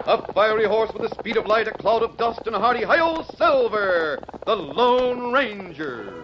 A fiery horse with the speed of light, a cloud of dust, and a hearty hi-yo Silver, the Lone Ranger.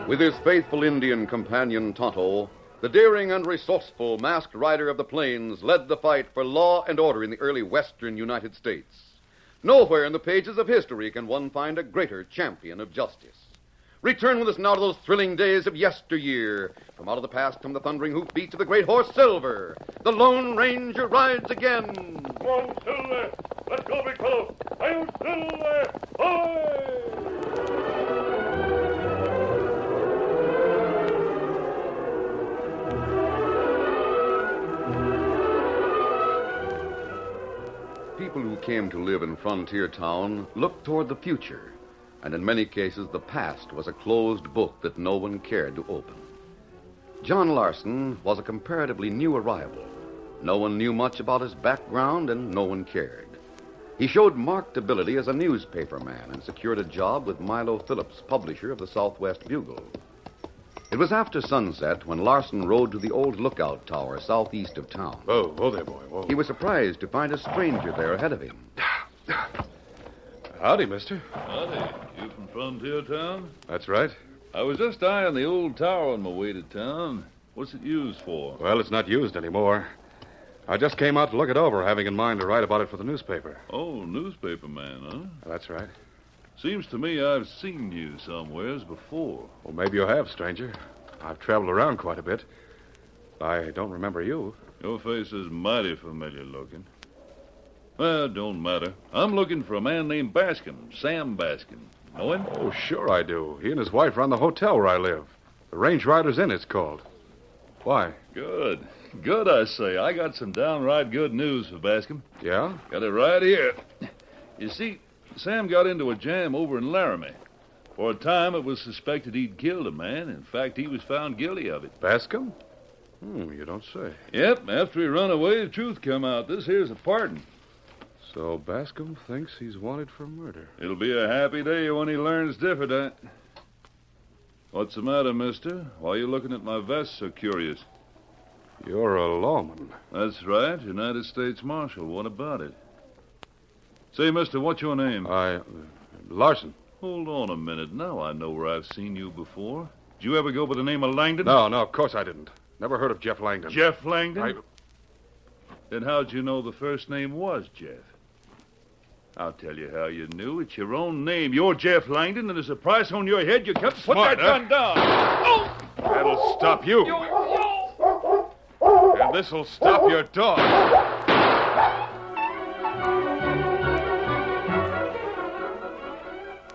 With his faithful Indian companion Tonto, the daring and resourceful masked rider of the plains led the fight for law and order in the early western United States. Nowhere in the pages of history can one find a greater champion of justice. Return with us now to those thrilling days of yesteryear. From out of the past come the thundering hoofbeats of the great horse Silver. The Lone Ranger rides again. Come on, Silver. Let's go, big fellow. Hi-yo, Silver. Hi! People who came to live in Frontier Town looked toward the future, and in many cases the past was a closed book that no one cared to open. John Larson was a comparatively new arrival. No one knew much about his background, and no one cared. He showed marked ability as a newspaperman and secured a job with Milo Phillips, publisher of the Southwest Bugle. It was after sunset when Larson rode to the old lookout tower southeast of town. Whoa there, boy, whoa. He was surprised to find a stranger there ahead of him. Howdy, mister. Howdy. You from Frontier Town? That's right. I was just eyeing the old tower on my way to town. What's it used for? Well, it's not used anymore. I just came out to look it over, having in mind to write about it for the newspaper. Oh, newspaper man, huh? That's right. Seems to me I've seen you somewheres before. Well, maybe you have, stranger. I've traveled around quite a bit. I don't remember you. Your face is mighty familiar looking. Well, it don't matter. I'm looking for a man named Bascom, Sam Bascom. Know him? Oh, sure I do. He and his wife run the hotel where I live. The Range Riders Inn, it's called. Why? Good. Good, I say. I got some downright good news for Bascom. Yeah? Got it right here. You see, Sam got into a jam over in Laramie. For a time, it was suspected he'd killed a man. In fact, he was found guilty of it. Bascom? You don't say. Yep, after he run away, the truth come out. This here's a pardon. So Bascom thinks he's wanted for murder. It'll be a happy day when he learns different, eh? What's the matter, mister? Why are you looking at my vest so curious? You're a lawman. That's right, United States Marshal. What about it? Say, mister, what's your name? Larson. Hold on a minute. Now I know where I've seen you before. Did you ever go by the name of Langdon? No, of course I didn't. Never heard of Jeff Langdon. Jeff Langdon? Then how'd you know the first name was Jeff? I'll tell you how you knew. It's your own name. You're Jeff Langdon, and there's a price on your head. You can't put Smart, that gun down. Oh! That'll stop you. And this'll stop your dog.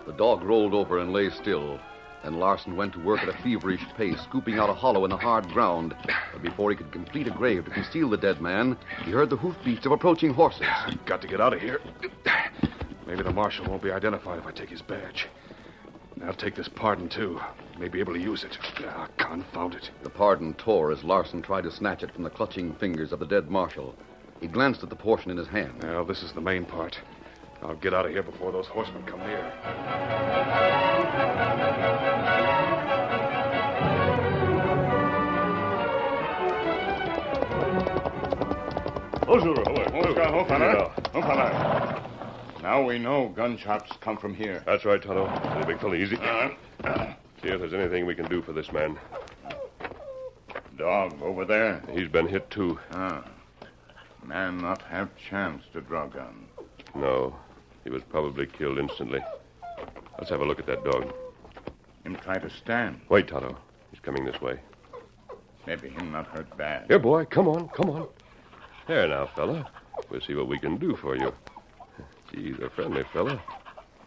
The dog rolled over and lay still. Then Larson went to work at a feverish pace, scooping out a hollow in the hard ground. But before he could complete a grave to conceal the dead man, he heard the hoofbeats of approaching horses. Got to get out of here. Maybe the marshal won't be identified if I take his badge. I'll take this pardon, too. May be able to use it. Ah, confound it. The pardon tore as Larson tried to snatch it from the clutching fingers of the dead marshal. He glanced at the portion in his hand. Well, this is the main part. I'll get out of here before those horsemen come near. Now we know gunshots come from here. That's right, Tonto. Steady, big fella, easy. See if there's anything we can do for this man. Dog over there. He's been hit, too. Man not have chance to draw gun. No, he was probably killed instantly. Let's have a look at that dog. Him try to stand. Wait, Tonto. He's coming this way. Maybe him not hurt bad. Here, boy. Come on. There now, fella. We'll see what we can do for you. Gee, he's a friendly fella.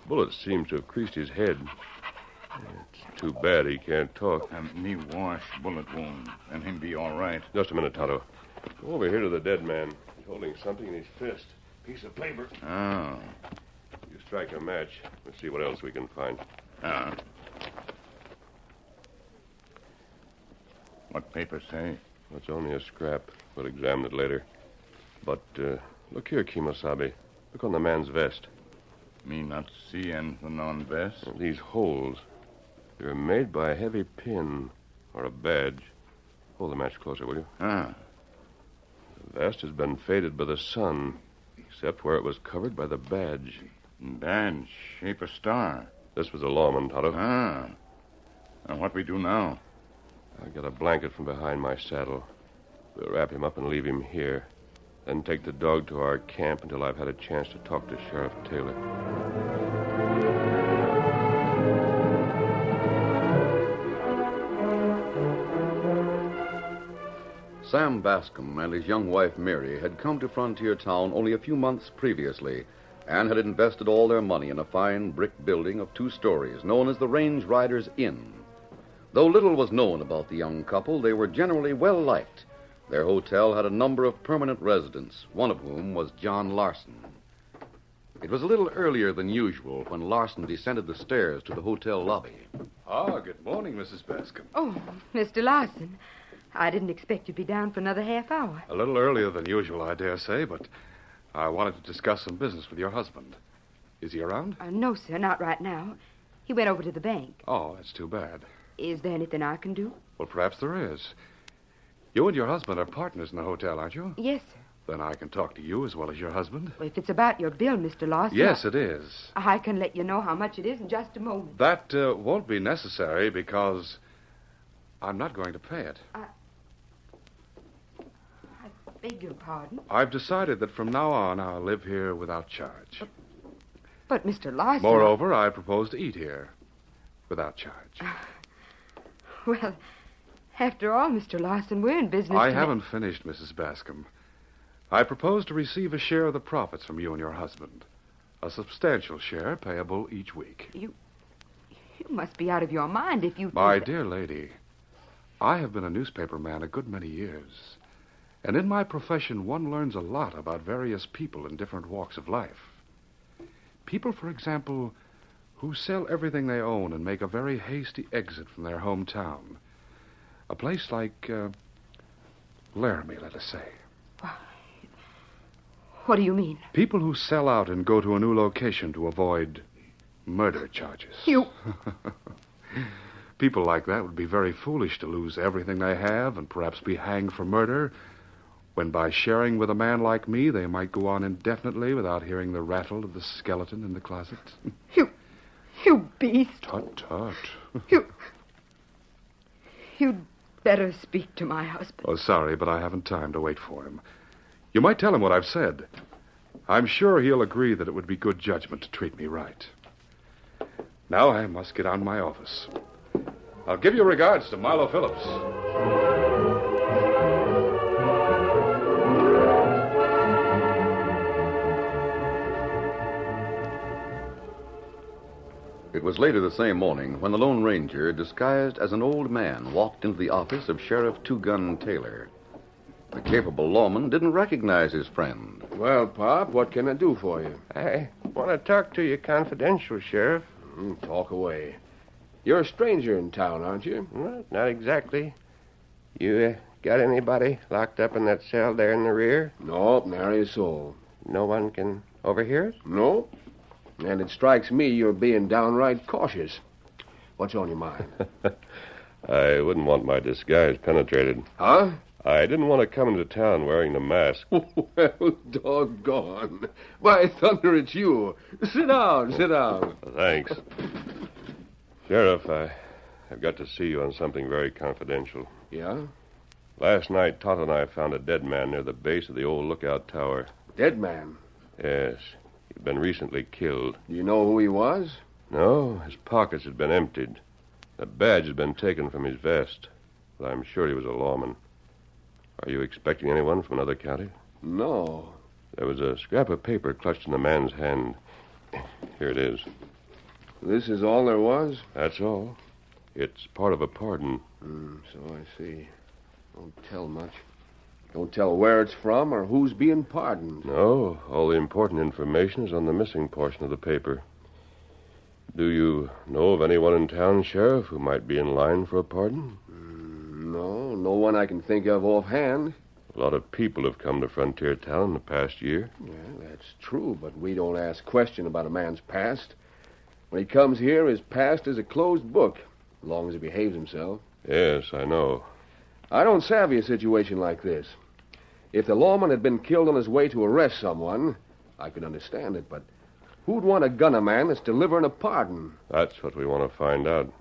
Bullet seems to have creased his head. It's too bad he can't talk. Me wash bullet wound, and him be all right. Just a minute, Tonto. Go over here to the dead man. He's holding something in his fist. Piece of paper. Oh. You strike a match. We'll see what else we can find. What paper say? It's only a scrap. We'll examine it later. But, look here, Kimosabe. Look on the man's vest. Me not see anything on vest. These holes. They're made by a heavy pin or a badge. Hold the match closer, will you? The vest has been faded by the sun, except where it was covered by the badge. Badge, shape a star. This was a lawman, Tonto. And what we do now? I got a blanket from behind my saddle. We'll wrap him up and leave him here. Then take the dog to our camp until I've had a chance to talk to Sheriff Taylor. Sam Bascom and his young wife Mary had come to Frontier Town only a few months previously and had invested all their money in a fine brick building of 2 stories known as the Range Riders Inn. Though little was known about the young couple, they were generally well liked. Their hotel had a number of permanent residents, one of whom was John Larson. It was a little earlier than usual when Larson descended the stairs to the hotel lobby. Good morning, Mrs. Bascom. Oh, Mr. Larson. I didn't expect you'd be down for another half hour. A little earlier than usual, I dare say, but I wanted to discuss some business with your husband. Is he around? No, sir, not right now. He went over to the bank. Oh, that's too bad. Is there anything I can do? Well, perhaps there is. You and your husband are partners in the hotel, aren't you? Yes, sir. Then I can talk to you as well as your husband. Well, if it's about your bill, Mr. Larson... Yes, it is. I can let you know how much it is in just a moment. That won't be necessary because I'm not going to pay it. I beg your pardon? I've decided that from now on I'll live here without charge. But Mr. Larson... Moreover, I propose to eat here without charge. Well, after all, Mr. Larson, we're in business I haven't finished, Mrs. Bascom. I propose to receive a share of the profits from you and your husband. A substantial share payable each week. You must be out of your mind if you... My dear lady, I have been a newspaper man a good many years. And in my profession, one learns a lot about various people in different walks of life. People, for example, who sell everything they own and make a very hasty exit from their hometown. A place like Laramie, let us say. What do you mean? People who sell out and go to a new location to avoid murder charges. You... People like that would be very foolish to lose everything they have and perhaps be hanged for murder, when by sharing with a man like me, they might go on indefinitely without hearing the rattle of the skeleton in the closet. You beast. Tut. You'd better speak to my husband. Oh, sorry, but I haven't time to wait for him. You might tell him what I've said. I'm sure he'll agree that it would be good judgment to treat me right. Now I must get on to my office. I'll give your regards to Milo Phillips. It was later the same morning when the Lone Ranger, disguised as an old man, walked into the office of Sheriff Two-Gun Taylor. The capable lawman didn't recognize his friend. Well, Pop, what can I do for you? I want to talk to you confidential, Sheriff. Talk away. You're a stranger in town, aren't you? Well, not exactly. You got anybody locked up in that cell there in the rear? Nope, nary a soul. No one can overhear it? Nope. And it strikes me you're being downright cautious. What's on your mind? I wouldn't want my disguise penetrated. Huh? I didn't want to come into town wearing the mask. Well, doggone. By thunder, it's you. Sit down, sit down. Thanks. Sheriff, I've got to see you on something very confidential. Yeah? Last night, Todd and I found a dead man near the base of the old lookout tower. Dead man? Yes. He'd been recently killed. Do you know who he was? No, his pockets had been emptied. The badge had been taken from his vest. But I'm sure he was a lawman. Are you expecting anyone from another county? No. There was a scrap of paper clutched in the man's hand. Here it is. This is all there was? That's all. It's part of a pardon. So I see. Don't tell much. Don't tell where it's from or who's being pardoned. No, all the important information is on the missing portion of the paper. Do you know of anyone in town, Sheriff, who might be in line for a pardon? No one I can think of offhand. A lot of people have come to Frontier Town in the past year. Yeah, that's true, but we don't ask question about a man's past. When he comes here, his past is a closed book, as long as he behaves himself. Yes, I know. I don't savvy a situation like this. If the lawman had been killed on his way to arrest someone, I could understand it, but who'd want to gun a man that's delivering a pardon? That's what we want to find out.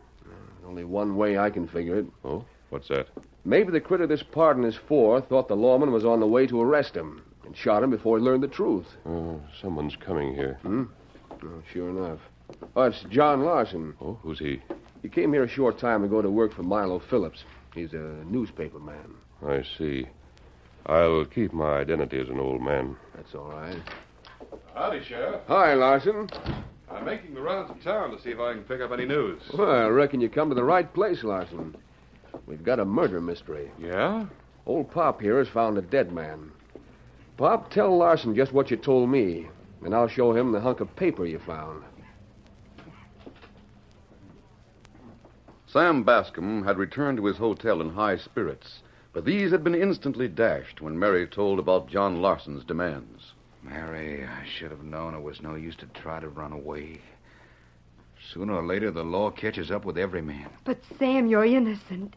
Only one way I can figure it. Oh, what's that? Maybe the critter this pardon is for thought the lawman was on the way to arrest him and shot him before he learned the truth. Oh, someone's coming here. Oh, sure enough. Oh, it's John Larson. Oh, who's he? He came here a short time ago to work for Milo Phillips. He's a newspaper man. I see. I'll keep my identity as an old man. That's all right. Howdy, Sheriff. Hi, Larson. I'm making the rounds of town to see if I can pick up any news. Well, I reckon you come to the right place, Larson. We've got a murder mystery. Yeah? Old Pop here has found a dead man. Pop, tell Larson just what you told me, and I'll show him the hunk of paper you found. Sam Bascom had returned to his hotel in high spirits, but these had been instantly dashed when Mary told about John Larson's demands. Mary, I should have known it was no use to try to run away. Sooner or later, the law catches up with every man. But, Sam, you're innocent.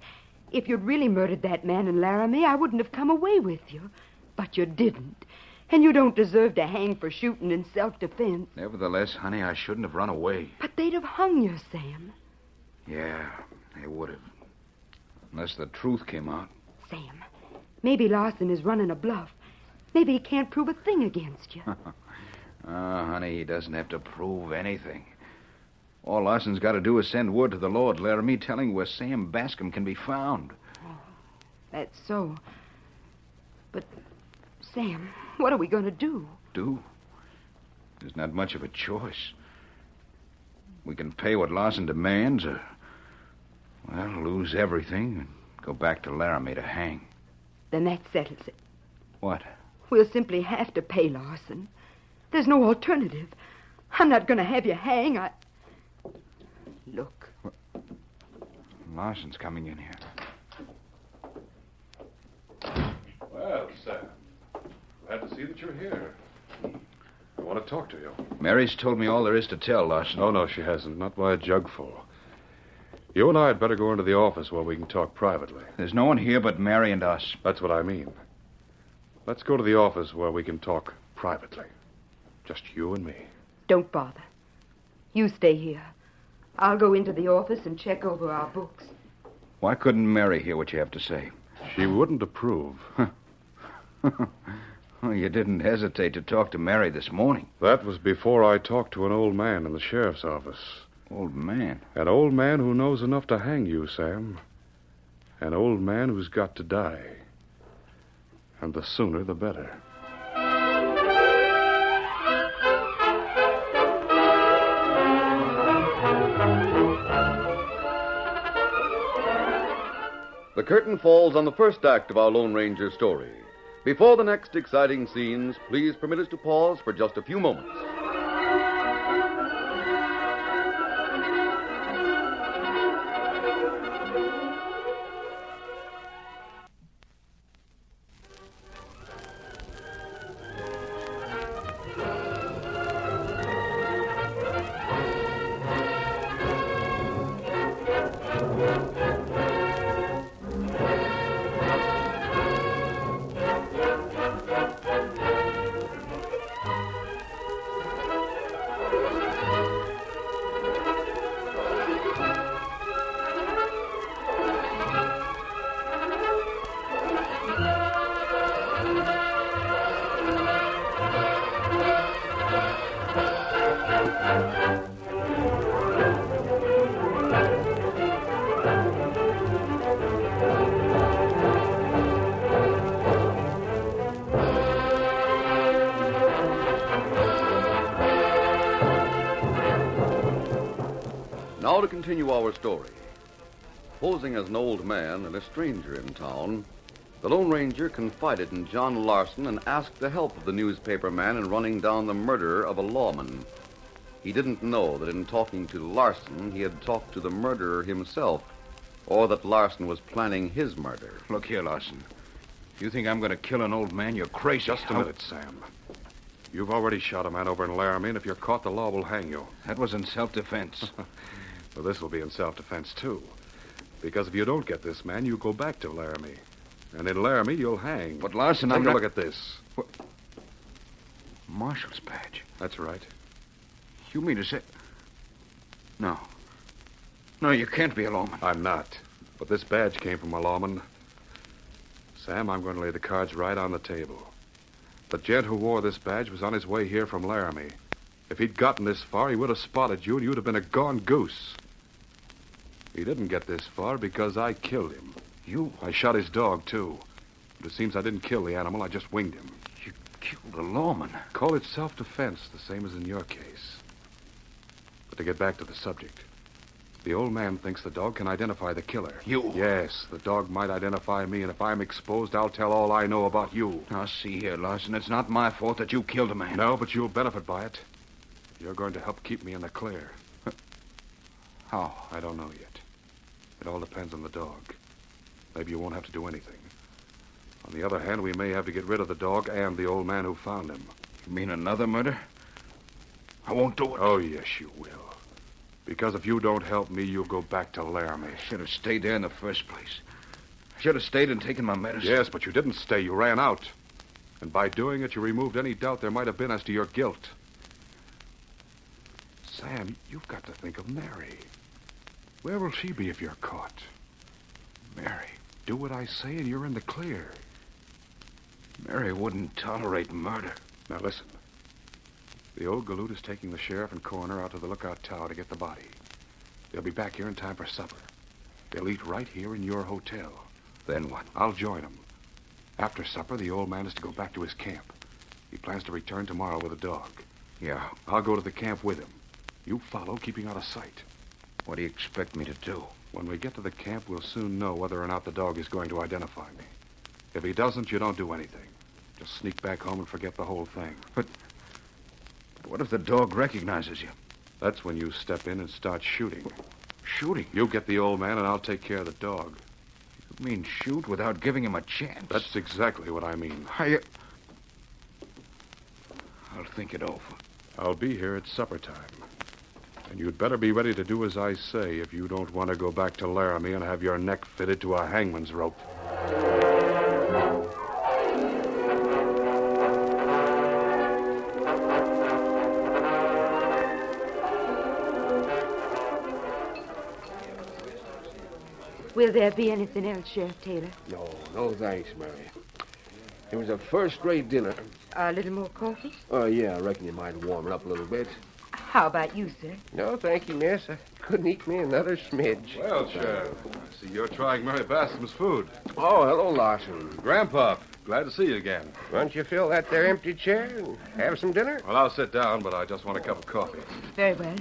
If you'd really murdered that man in Laramie, I wouldn't have come away with you. But you didn't. And you don't deserve to hang for shooting in self-defense. Nevertheless, honey, I shouldn't have run away. But they'd have hung you, Sam. Yeah, they would have. Unless the truth came out. Sam, maybe Larson is running a bluff. Maybe he can't prove a thing against you. Honey, he doesn't have to prove anything. All Larson's got to do is send word to the Lord Laramie telling where Sam Bascom can be found. Oh, that's so. But, Sam, what are we going to do? Do? There's not much of a choice. We can pay what Larson demands or, well, lose everything and go back to Laramie to hang. Then that settles it. What? We'll simply have to pay Larson. There's no alternative. I'm not going to have you hang. Look. Larson's coming in here. Well, Sam, glad to see that you're here. I want to talk to you. Mary's told me all there is to tell, Larson. Oh, no, she hasn't. Not by a jugful. You and I had better go into the office where we can talk privately. There's no one here but Mary and us. That's what I mean. Let's go to the office where we can talk privately. Just you and me. Don't bother. You stay here. I'll go into the office and check over our books. Why couldn't Mary hear what you have to say? She wouldn't approve. Well, you didn't hesitate to talk to Mary this morning. That was before I talked to an old man in the sheriff's office. Old man? An old man who knows enough to hang you, Sam. An old man who's got to die. And the sooner, the better. The The curtain falls on the first act of our Lone Ranger story. Before the next exciting scenes, please permit us to pause for just a few moments. Now to continue our story. Posing as an old man and a stranger in town, the Lone Ranger confided in John Larson and asked the help of the newspaper man in running down the murderer of a lawman. He didn't know that in talking to Larson, he had talked to the murderer himself, or that Larson was planning his murder. Look here, Larson. If you think I'm going to kill an old man, you're crazy. Just a minute, Sam. You've already shot a man over in Laramie, and if you're caught, the law will hang you. That was in self-defense. Well, this will be in self-defense, too. Because if you don't get this man, you go back to Laramie. And in Laramie, you'll hang. But, Larson, Take I'm a not... look at this. What? Marshal's badge. That's right. You mean to say... No. No, you can't be a lawman. I'm not. But this badge came from a lawman. Sam, I'm going to lay the cards right on the table. The gent who wore this badge was on his way here from Laramie. If he'd gotten this far, he would have spotted you, and you'd have been a gone goose. He didn't get this far because I killed him. You? I shot his dog, too. But it seems I didn't kill the animal. I just winged him. You killed a lawman. Call it self-defense, the same as in your case. But to get back to the subject, the old man thinks the dog can identify the killer. You? Yes, the dog might identify me, and if I'm exposed, I'll tell all I know about you. Now, see here, Larson. It's not my fault that you killed a man. No, but you'll benefit by it. You're going to help keep me in the clear. How? I don't know yet. It all depends on the dog. Maybe you won't have to do anything. On the other hand, we may have to get rid of the dog and the old man who found him. You mean another murder? I won't do it. Oh, yes, you will. Because if you don't help me, you'll go back to Laramie. I should have stayed there in the first place. I should have stayed and taken my medicine. Yes, but you didn't stay. You ran out. And by doing it, you removed any doubt there might have been as to your guilt. Sam, you've got to think of Mary. Where will she be if you're caught? Mary. Do what I say and you're in the clear. Mary wouldn't tolerate murder. Now listen. The old galoot is taking the sheriff and coroner out to the lookout tower to get the body. They'll be back here in time for supper. They'll eat right here in your hotel. Then what? I'll join them. After supper, the old man is to go back to his camp. He plans to return tomorrow with a dog. Yeah. I'll go to the camp with him. You follow, keeping out of sight. What do you expect me to do? When we get to the camp, we'll soon know whether or not the dog is going to identify me. If he doesn't, you don't do anything. Just sneak back home and forget the whole thing. But what if the dog recognizes you? That's when you step in and start shooting. Shooting? You get the old man, and I'll take care of the dog. You mean shoot without giving him a chance? That's exactly what I mean. I'll think it over. I'll be here at supper time. And you'd better be ready to do as I say if you don't want to go back to Laramie and have your neck fitted to a hangman's rope. Will there be anything else, Sheriff Taylor? No, thanks, Mary. It was a first-rate dinner. A little more coffee? Oh, yeah, I reckon you might warm it up a little bit. How about you, sir? No, thank you, miss. I couldn't eat me another smidge. Well, Sheriff, I see you're trying Mary Bascom's food. Oh, hello, Larson. Grandpa, glad to see you again. Why don't you fill that there empty chair and have some dinner? Well, I'll sit down, but I just want a cup of coffee. Very well.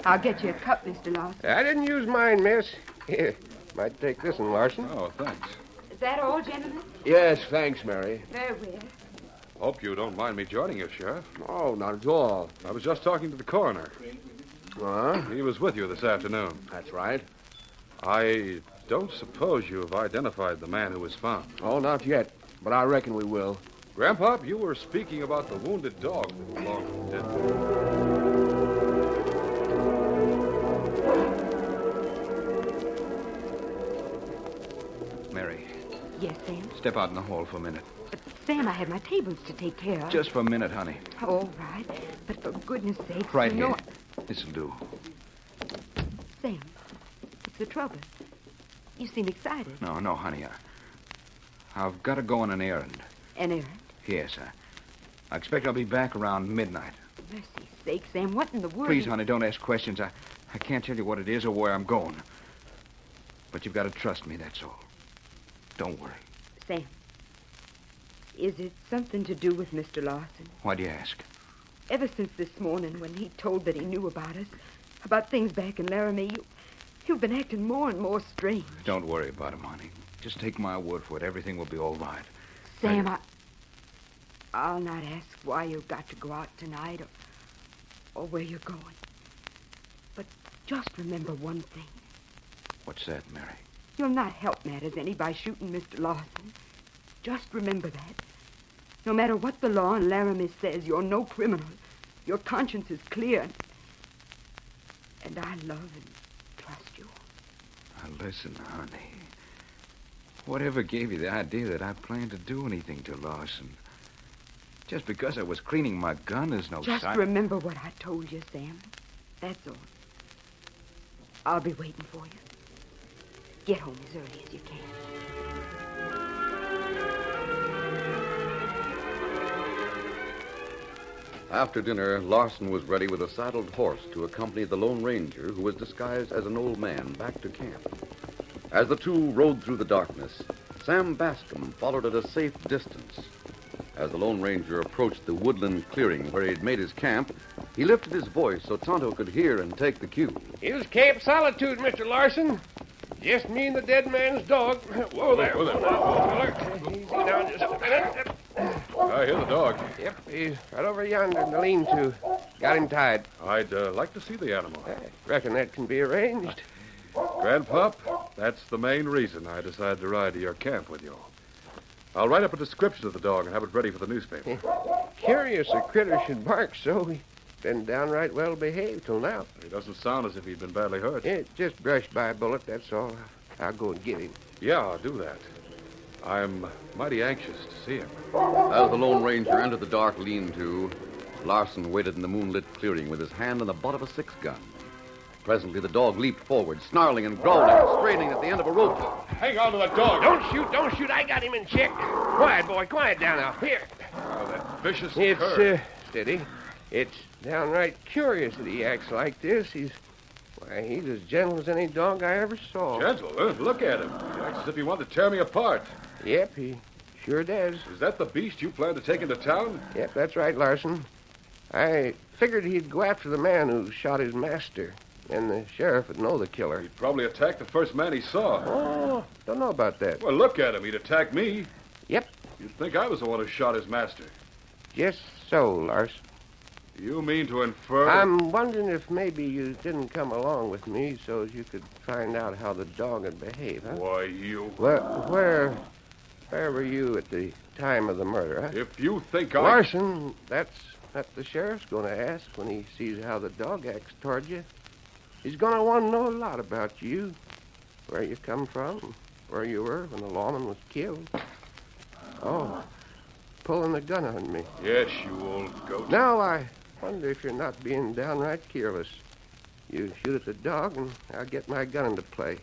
I'll get you a cup, Mr. Larson. I didn't use mine, miss. Here, Might take this one, Larson. Oh, thanks. Is that all, gentlemen? Yes, thanks, Mary. Very well. Hope you don't mind me joining you, Sheriff. Oh, not at all. I was just talking to the coroner. He was with you this afternoon. That's right. I don't suppose you have identified the man who was found. Oh, not yet, but I reckon we will. Grandpa, you were speaking about the wounded dog that belonged to the dead man. Mary, Yes, Sam? step out in the hall for a minute. But, Sam, I have my tables to take care of. Just for a minute, honey. All right. But for goodness sakes, Right you here. know... This'll do. Sam, what's the trouble? You seem excited. No, honey. I've got to go on an errand. An errand? Yes, I expect I'll be back around midnight. Mercy's sake, Sam, what in the world... Please, honey, don't ask questions. I can't tell you what it is or where I'm going. But you've got to trust me, that's all. Don't worry. Sam, is it something to do with Mr. Larson? Why do you ask? Ever since this morning when he told that he knew about us, about things back in Laramie, you've been acting more and more strange. Don't worry about him, honey. Just take my word for it. Everything will be all right. Sam, I'll not ask why you've got to go out tonight or where you're going. But just remember one thing. What's that, Mary? You'll not help matters any by shooting Mr. Larson. Just remember that. No matter what the law in Laramie says, you're no criminal. Your conscience is clear. And I love and trust you. Now, listen, honey. Whatever gave you the idea that I planned to do anything to Larson? Just because I was cleaning my gun is no Just sign... remember what I told you, Sam. That's all. I'll be waiting for you. Get home as early as you can. After dinner, Larson was ready with a saddled horse to accompany the Lone Ranger, who was disguised as an old man, back to camp. As the two rode through the darkness, Sam Bascom followed at a safe distance. As the Lone Ranger approached the woodland clearing where he had made his camp, he lifted his voice so Tonto could hear and take the cue. Here's Camp Solitude, Mr. Larson. Just me and the dead man's dog. Whoa there. Whoa there. Whoa, easy now, just a minute. I hear the dog. Yep, he's right over yonder in the lean-to. Got him tied. I'd like to see the animal. I reckon that can be arranged. Grandpop, that's the main reason I decided to ride to your camp with you. I'll write up a description of the dog and have it ready for the newspaper. Curious a critter should bark so. He's been downright well behaved till now. He doesn't sound as if he'd been badly hurt. It just brushed by a bullet, that's all. I'll go and get him. Yeah, I'll do that. I'm mighty anxious to see him. As the Lone Ranger entered the dark lean-to, Larson waited in the moonlit clearing with his hand on the butt of a six-gun. Presently, the dog leaped forward, snarling and growling, straining at the end of a rope. Hang on to the dog. Don't shoot. I got him in check. Quiet, boy, quiet down now. Here. Oh, that vicious It's, cur. steady. It's downright curious that he acts like this. He's as gentle as any dog I ever saw. Gentle, huh? Look at him. He acts as if he wanted to tear me apart. Yep, he sure does. Is that the beast you plan to take into town? Yep, that's right, Larson. I figured he'd go after the man who shot his master. And the sheriff would know the killer. He'd probably attack the first man he saw. Oh, don't know about that. Well, look at him. He'd attack me. Yep. You'd think I was the one who shot his master. Just so, Larson. You mean to infer... I'm wondering if maybe you didn't come along with me so as you could find out how the dog would behave, huh? Why, you... Where were you at the time of the murder, huh? If you think Larson, that's what the sheriff's going to ask when he sees how the dog acts toward you. He's going to want to know a lot about you, where you come from, where you were when the lawman was killed. Oh, pulling the gun on me. Yes, you old goat. Now I wonder if you're not being downright careless. You shoot at the dog, and I'll get my gun into play.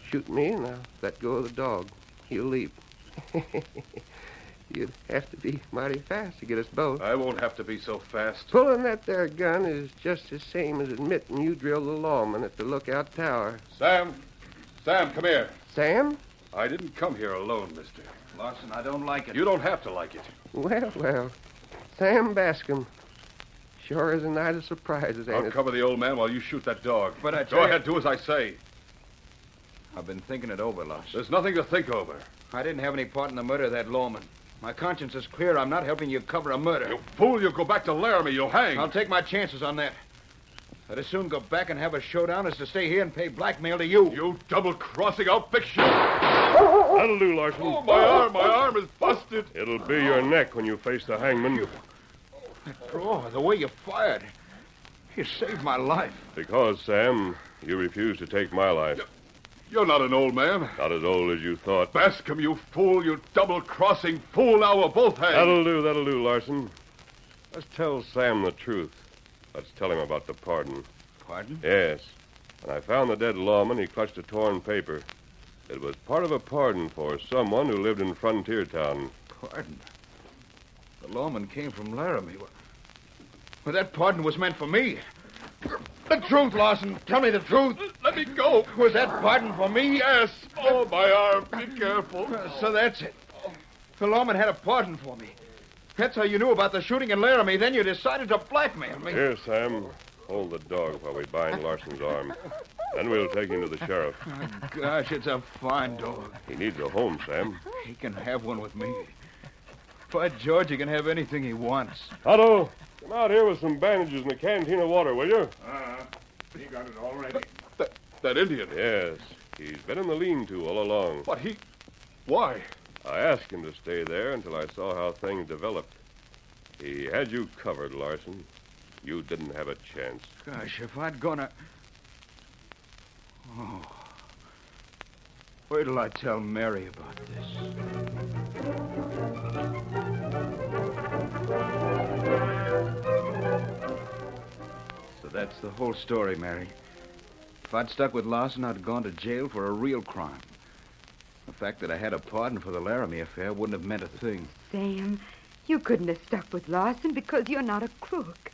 Shoot me, and I'll let go of the dog. He'll leap. You'd have to be mighty fast to get us both. I won't have to be so fast. Pulling that there gun is just the same as admitting you drilled the lawman at the lookout tower. Sam, come here. Sam? I didn't come here alone, mister. Larson, I don't like it. You don't have to like it. Well. Sam Bascom. Sure is a night of surprises, ain't I'll it? cover the old man while you shoot that dog. But I Go tell you- ahead, do as I say. I've been thinking it over, Los. There's nothing to think over. I didn't have any part in the murder of that lawman. My conscience is clear. I'm not helping you cover a murder. You fool, you go back to Laramie. You'll hang. I'll take my chances on that. I'd as soon go back and have a showdown as to stay here and pay blackmail to you. You double-crossing, I'll fix you. That'll do, Larson. Oh, my arm is busted. It'll be your neck when you face the hangman. That draw, the way you fired. You saved my life. Because, Sam, you refused to take my life. You're not an old man. Not as old as you thought. Bascom, you fool, you double-crossing fool. Now we're both hanged. That'll do, Larson. Let's tell Sam the truth. Let's tell him about the pardon. Pardon? Yes. When I found the dead lawman, he clutched a torn paper. It was part of a pardon for someone who lived in Frontier Town. Pardon? The lawman came from Laramie. Well, that pardon was meant for me. The truth, Lawson. Tell me the truth. Let me go. Was that pardon for me? Yes. Oh, my arm. Be careful. So that's it. The lawman had a pardon for me. That's how you knew about the shooting in Laramie. Then you decided to blackmail me. Here, Sam. Hold the dog while we bind Larson's arm. Then we'll take him to the sheriff. Oh, gosh, it's a fine dog. He needs a home, Sam. He can have one with me. By George, he can have anything he wants. Otto, come out here with some bandages and a canteen of water, will you? He got it already. That Indian? Yes. He's been in the lean-to all along. But why? I asked him to stay there until I saw how things developed. He had you covered, Larson. You didn't have a chance. Gosh, if I'd gone... Oh. Wait till I tell Mary about this. So that's the whole story, Mary. If I'd stuck with Lawson, I'd gone to jail for a real crime. The fact that I had a pardon for the Laramie affair wouldn't have meant a thing. Sam, you couldn't have stuck with Lawson because you're not a crook.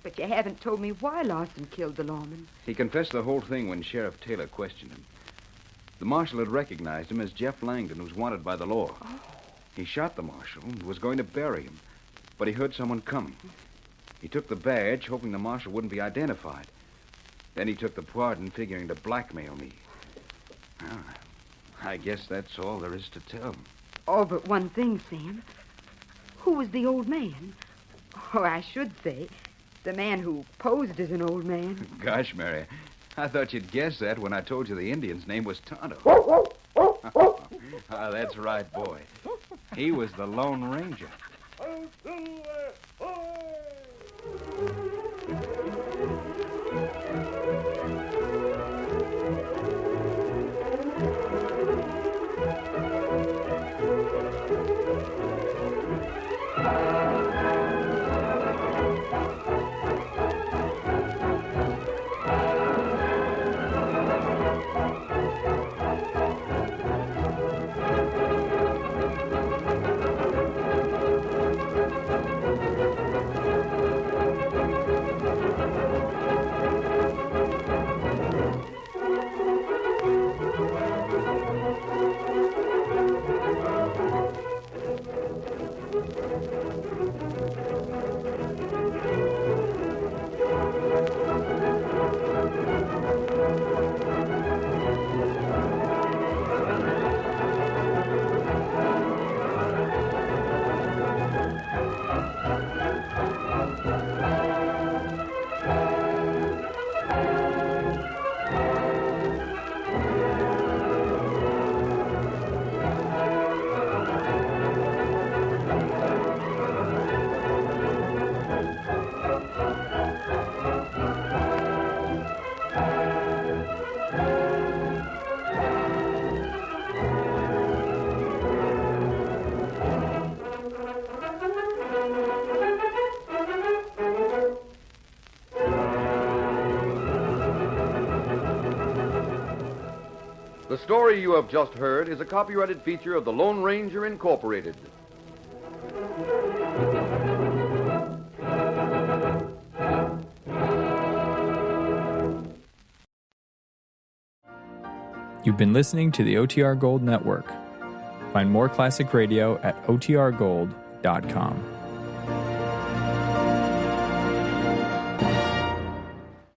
But you haven't told me why Lawson killed the lawman. He confessed the whole thing when Sheriff Taylor questioned him. The marshal had recognized him as Jeff Langdon, who's wanted by the law. Oh. He shot the marshal and was going to bury him, but he heard someone coming. He took the badge, hoping the marshal wouldn't be identified. Then he took the pardon, figuring to blackmail me. Well, I guess that's all there is to tell. All but one thing, Sam. Who was the old man? Or I should say, the man who posed as an old man. Gosh, Mary, I thought you'd guess that when I told you the Indian's name was Tonto. Ah, that's right, boy. He was the Lone Ranger. The story you have just heard is a copyrighted feature of the Lone Ranger Incorporated. You've been listening to the OTR Gold Network. Find more classic radio at otrgold.com.